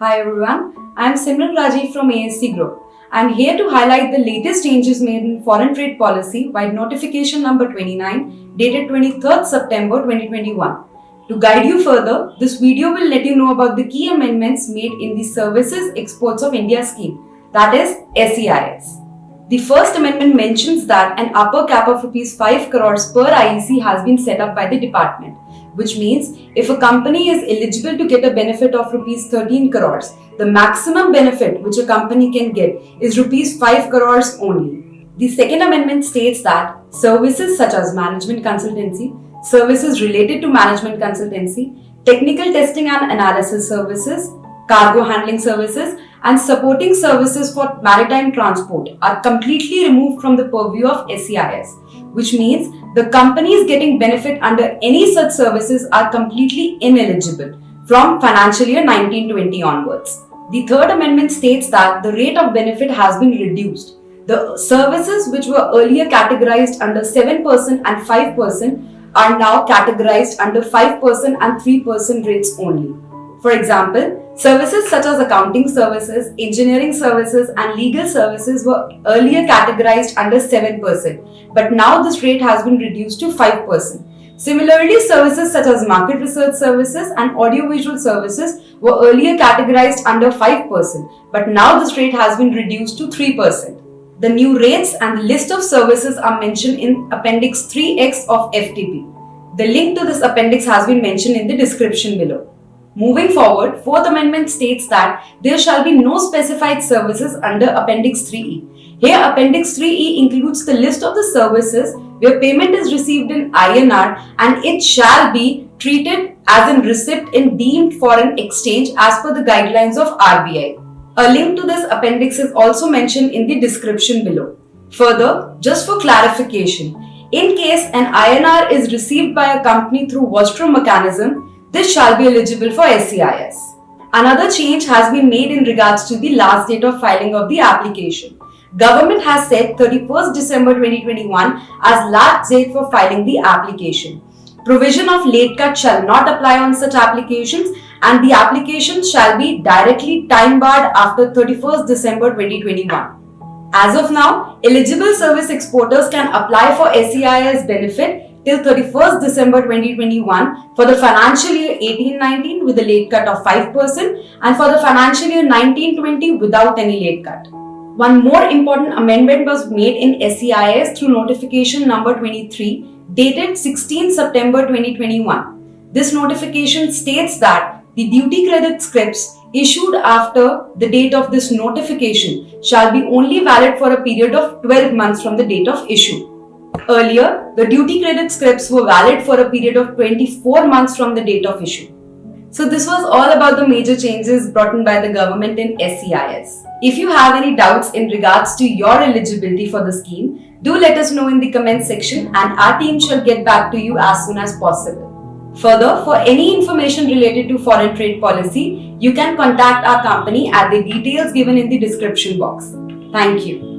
Hi everyone, I am Simran Rajiv from ASC Group. I am here to highlight the latest changes made in foreign trade policy by notification number 29 dated 23rd September 2021. To guide you further, this video will let you know about the key amendments made in the Services Exports of India scheme, that is SEIS. The first amendment mentions that an upper cap of Rs 5 crores per IEC has been set up by the department, which means if a company is eligible to get a benefit of Rs 13 crores, the maximum benefit which a company can get is Rs 5 crores only. The second amendment states that services such as management consultancy, services related to management consultancy, technical testing and analysis services, cargo handling services, and supporting services for maritime transport are completely removed from the purview of SEIS, which means the companies getting benefit under any such services are completely ineligible from financial year 1920 onwards. The third amendment states that the rate of benefit has been reduced. The services which were earlier categorized under 7% and 5% are now categorized under 5% and 3% rates only. For example, services such as accounting services, engineering services, and legal services were earlier categorized under 7%, but now this rate has been reduced to 5%. Similarly, services such as market research services and audiovisual services were earlier categorized under 5%, but now this rate has been reduced to 3%. The new rates and the list of services are mentioned in Appendix 3X of FTP. The link to this appendix has been mentioned in the description below. Moving forward, Fourth Amendment states that there shall be no specified services under Appendix 3E. Here, Appendix 3E includes the list of the services where payment is received in INR and it shall be treated as a receipt in deemed foreign exchange as per the guidelines of RBI. A link to this appendix is also mentioned in the description below. Further, just for clarification, in case an INR is received by a company through Vostrom mechanism, this shall be eligible for SEIS. Another change has been made in regards to the last date of filing of the application. Government has set 31st December 2021 as last date for filing the application. Provision of late cut shall not apply on such applications and the application shall be directly time barred after 31st December 2021. As of now, eligible service exporters can apply for SEIS benefit till 31st December 2021 for the financial year 18-19 with a late cut of 5% and for the financial year 19-20 without any late cut. One more important amendment was made in SEIS through notification number 23 dated 16 September 2021. This notification states that the duty credit scrips issued after the date of this notification shall be only valid for a period of 12 months from the date of issue. Earlier, the duty credit scrips were valid for a period of 24 months from the date of issue. So this was all about the major changes brought in by the government in SEIS. If you have any doubts in regards to your eligibility for the scheme, do let us know in the comment section and our team shall get back to you as soon as possible. Further, for any information related to foreign trade policy, you can contact our company at the details given in the description box. Thank you.